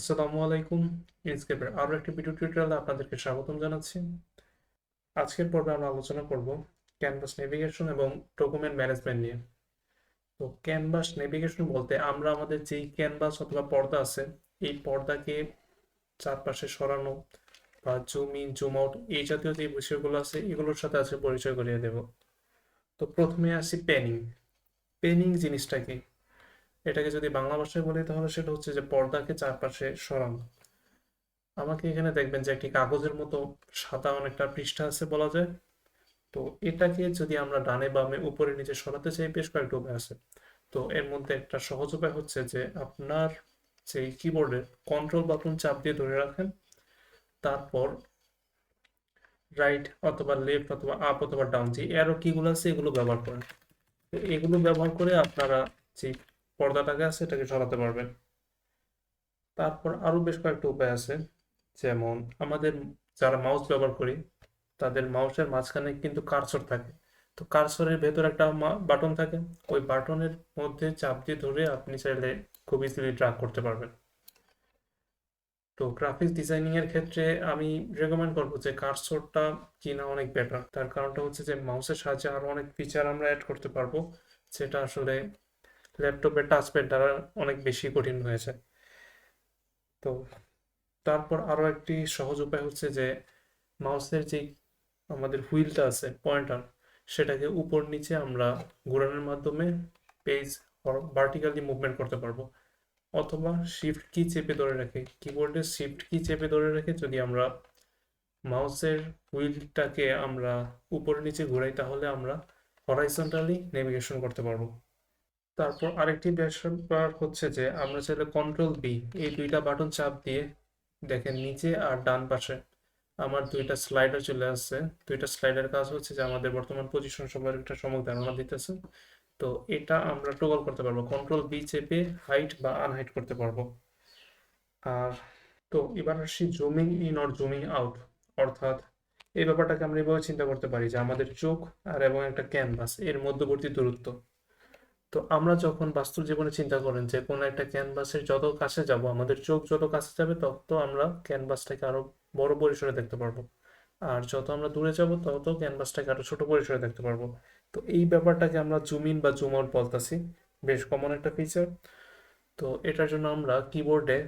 আসসালামু আলাইকুম। ইনস্কেপের আরও একটি ভিডিও টিউটোরিয়ালে আপনাদেরকে স্বাগতম জানাচ্ছি। আজকের পর্বে আমরা আলোচনা করব ক্যানভাস নেভিগেশন এবং ডকুমেন্ট ম্যানেজমেন্ট নিয়ে। তো ক্যানভাস নেভিগেশন বলতে আমরা আমাদের যেই ক্যানভাস অথবা পর্দা আছে এই পর্দাকে চারপাশে সরানো বা জুম ইন জুম আউট এই জাতীয় যে বিষয়গুলো আছে এগুলোর সাথে আছে পরিচয় করিয়ে দেব। তো প্রথমে আসি পেনিং। পেনিং জিনিসটা কি? এটাকে যদি বাংলা ভাষায় বলি তাহলে সেটা হচ্ছে যে পর্দাকে চারপাশে সরানো। আমাকে এখানে দেখবেন যে একটি কাগজের মতো সাদা অনেকটা পৃষ্ঠা আছে বলা যায়। তো এটাকে যদি আমরা ডানে বামে উপরে নিচে সরাতে চাই বেশ কয়েকটা উপায় আছে। তো এর মধ্যে একটা সহজ উপায় হচ্ছে যে আপনার যে কিবোর্ডের কন্ট্রোল বাটন চাপ দিয়ে ধরে রাখেন, তারপর রাইট অথবা লেফট অথবা আপ অথবা ডাউন যে অ্যারো কিগুলো আছে এগুলো ব্যবহার করেন। তো এগুলো ব্যবহার করে আপনারা যে পর্দাটাকে আছে এটাকে সরাতে পারবেন। তারপর আরো বেশ কয়েকটা উপায় আছে, যেমন আমাদের যারা মাউস ব্যবহার করি তাদের মাউসের মাঝখানে কিন্তু কার্সর থাকে। তো কার্সরের ভেতর একটা বাটন থাকে, ওই বাটনের মধ্যে চাপ দিয়ে ধরে আপনি চাইলে খুব ইজিলি ড্র্যাগ করতে পারবেন। তো গ্রাফিক্স ডিজাইনিং এর ক্ষেত্রে আমি রেকমেন্ড করবো যে কার্সরটা কিনা অনেক বেটার। তার কারণটা হচ্ছে যে মাউসের সাহায্যে আরো অনেক ফিচার আমরা অ্যাড করতে পারবো, যেটা আসলে ল্যাপটপের টাচপ্যাড দ্বারা অনেক বেশি কঠিন হয়ে যায়। তো তারপর আরো একটি সহজ উপায় হচ্ছে যে মাউসের যে আমাদের হুইলটা আছে পয়েন্টার, সেটাকে উপর নিচে আমরা ঘোরানোর মাধ্যমে পেজ ভার্টিক্যালি মুভমেন্ট করতে পারবো। অথবা শিফট কি চেপে ধরে রেখে কিবোর্ডের শিফট কি চেপে ধরে রেখে যদি আমরা মাউসের হুইলটাকে আমরা উপরে নিচে ঘুরাই তাহলে আমরা হরাইজন্টালি নেভিগেশন করতে পারবো। তারপর আরেকটি ব্যাপার হচ্ছে যে আমরা চাইলে কন্ট্রোল বি এই দুইটা বাটন চাপ দিয়ে দেখেন নিচে আর ডান পাশে আমার দুইটা স্লাইডার চলে আসছে। দুইটা স্লাইডার কাজ হচ্ছে যে আমাদের বর্তমান পজিশন সবার একটা সম্যক ধারণা দিতেছে। তো এটা আমরা টগল করতে পারবো, কন্ট্রোল বি চেপে হাইট বা আনহাইট করতে পারবো। আর তো এবার আসি zooming in or zooming out, অর্থাৎ এই ব্যাপারটাকে আমরা এভাবে চিন্তা করতে পারি যে আমাদের চোখ আর এবং একটা ক্যানভাস এর মধ্যবর্তী দূরত্ব। তো আমরা যখন বাস্তব জীবনে চিন্তা করেন যে কোনো একটা ক্যানভাসের যত কাছে যাব আমাদের চোখ যত কাছে যাবে তত আমরা ক্যানভাসটাকে আরো বড় পরিসরে দেখতে পারবো, আর যত আমরা দূরে যাব তত ক্যানভাসটাকে আরো ছোট পরিসরে দেখতে পারবো। তো এই ব্যাপারটাকে আমরা জুম ইন বা জুম আউট বলতেছি, বেশ কমন একটা ফিচার। তো এটার জন্য আমরা কিবোর্ডে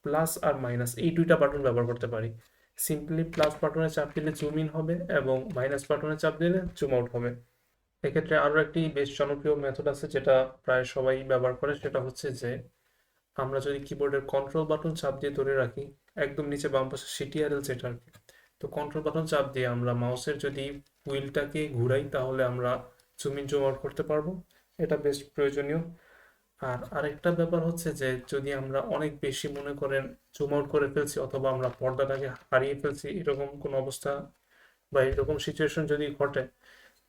প্লাস আর মাইনাস এই দুইটা বাটন ব্যবহার করতে পারি। সিম্পলি প্লাস বাটনে চাপ দিলে জুম ইন হবে এবং মাইনাস বাটনে চাপ দিলে জুম আউট হবে। এক্ষেত্রে আরো একটি বেশ জনপ্রিয় মেথড আছে যেটা প্রায় সবাই ব্যবহার করে, সেটা হচ্ছে যে আমরা যদি কিবোর্ডের কন্ট্রোল বাটন চাপ দিয়ে ধরে রাখি একদম নিচে বাম পাশে সিটিআরএল যেটা আর কি, তো কন্ট্রোল বাটন চাপ দিয়ে আমরা মাউসের যদি হুইলটাকে ঘুরাই তাহলে আমরা জুম ইন জুম আউট করতে পারবো। এটা বেশ প্রয়োজনীয়। আর আরেকটা ব্যাপার হচ্ছে যে যদি আমরা অনেক বেশি মনে করেন জুম আউট করে ফেলছি অথবা আমরা পর্দাটাকে হারিয়ে ফেলছি এরকম কোনো অবস্থা বা এরকম সিচুয়েশন যদি ঘটে,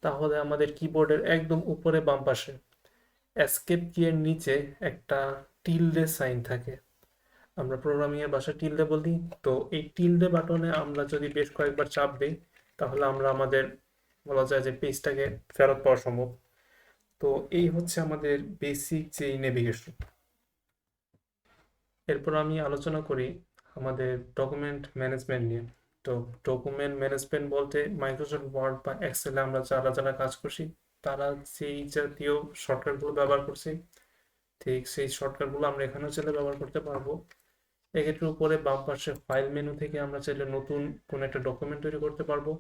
তাহলে আমাদের কিবোর্ডের একদম উপরে বাম পাশে এসকেপ কি এর নিচে একটা টিলডে সাইন থাকে, আমরা প্রোগ্রামিং এর ভাষায় টিলডে বলি। তো এই টিলডে বাটনে আমরা যদি বেশ কয়েকবার চাপ দিই তাহলে আমরা আমাদের বলা যায় যে পেজটাকে ফেরত পাওয়া সম্ভব। তো এই হচ্ছে আমাদের বেসিক যে নেভিগেশন। এরপর আমি আলোচনা করি আমাদের ডকুমেন্ট ম্যানেজমেন্ট নিয়ে। তো ডকুমেন্ট ম্যানেজমেন্ট বলতে মাইক্রোসফট ওয়ার্ড বা এক্সেলে আমরা যারা যারা কাজ করছি তারা সেই জাতীয় শর্টকাটগুলো ব্যবহার করছি, ঠিক সেই শর্টকাটগুলো আমরা এখানেও চাইলে ব্যবহার করতে পারবো। এক্ষেত্রে উপরে বাম পাশে ফাইল মেনু থেকে আমরা চাইলে নতুন কোনো একটা ডকুমেন্ট তৈরি করতে পারবো,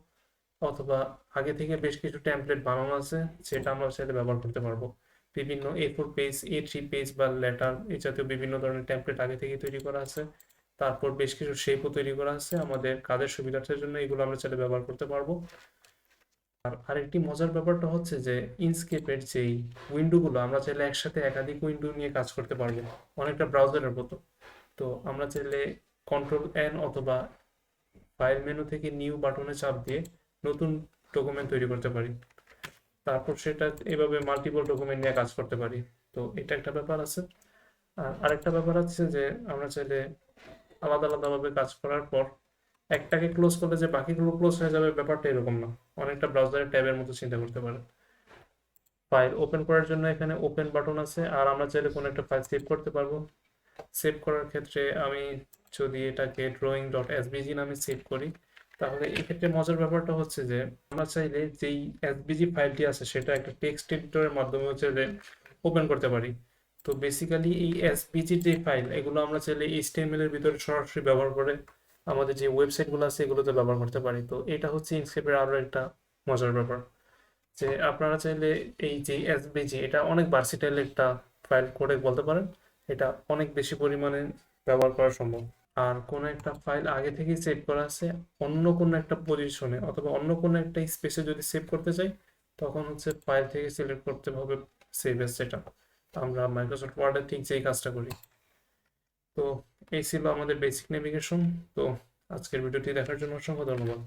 অথবা আগে থেকে বেশ কিছু টেমপ্লেট বানানো আছে যেটা আমরা চাইলে ব্যবহার করতে পারবো। বিভিন্ন A4 পেজ A3 পেজ বা লেটার এই জাতীয় বিভিন্ন ধরনের টেমপ্লেট আগে থেকে তৈরি করা আছে। তারপর বেশ কিছু শেপও তৈরি করা আছে আমাদের কাজের সুবিধার্থের জন্য, এগুলো আমরা চাইলে ব্যবহার করতে পারবো। আর আরেকটি মজার ব্যাপারটা হচ্ছে যে ইনস্কেপের যেই উইন্ডোগুলো আমরা চাইলে একসাথে একাধিক উইন্ডো নিয়ে কাজ করতে পারবো, অনেকটা ব্রাউজারের মতো। তো আমরা চাইলে কন্ট্রোল এন অথবা ফাইল মেনু থেকে নিউ বাটনে চাপ দিয়ে নতুন ডকুমেন্ট তৈরি করতে পারি, তারপর সেটা এভাবে মাল্টিপল ডকুমেন্ট নিয়ে কাজ করতে পারি। তো এটা একটা ব্যাপার আছে। আর আরেকটা ব্যাপার আছে যে আমরা চাইলে আলাদা আলাদাভাবে কাজ করার পর একটাকে ক্লোজ করলে যে বাকিগুলো ক্লোজ হয়ে যাবে ব্যাপারটা এরকম না, অনেকটা ব্রাউজারের ট্যাবের মতো চিন্তা করতে পারে। ফাইল ওপেন করার জন্য এখানে ওপেন বাটন আছে, আর আমরা চাইলে কোনো একটা ফাইল সেভ করতে পারবো। সেভ করার ক্ষেত্রে আমি যদি এটাকে drawing.svg নামে সেভ করি, তাহলে এক্ষেত্রে মজার ব্যাপারটা হচ্ছে যে আমরা চাইলে যেই এসভিজি ফাইলটি আছে সেটা একটা টেক্সট এডিটরের মাধ্যমে হচ্ছে যে ওপেন করতে পারি। তো বেসিক্যালি এই এসভিজির যে ফাইল, এগুলো আমরা চাইলে এইচটিএমএল এর ভিতরে সরাসরি ব্যবহার করে আমাদের যে ওয়েবসাইটগুলো আছে এগুলোতে ব্যবহার করতে পারি। তো এটা হচ্ছে ইনস্কেপের আরো একটা মজার ব্যাপার, যে আপনারা চাইলে এই যে এসভিজি, এটা অনেক ভার্সিটাইল একটা ফাইল করে বলতে পারেন। এটা অনেক বেশি পরিমাণে ব্যবহার করা সম্ভব। আর কোনো একটা ফাইল আগে থেকেই সেভ করা আছে অন্য কোনো একটা পজিশনে অথবা অন্য কোনো একটা স্পেসে যদি সেভ করতে চাই, তখন হচ্ছে ফাইল থেকে সিলেক্ট করতে হবে সেভ এস, যেটা আমরা মাইক্রোসফট ওয়ার্ডে ঠিক যেই কাজটা করি। তো এই ছিল আমাদের বেসিক নেভিগেশন। তো আজকের ভিডিওটি দেখার জন্য অসংখ্য ধন্যবাদ।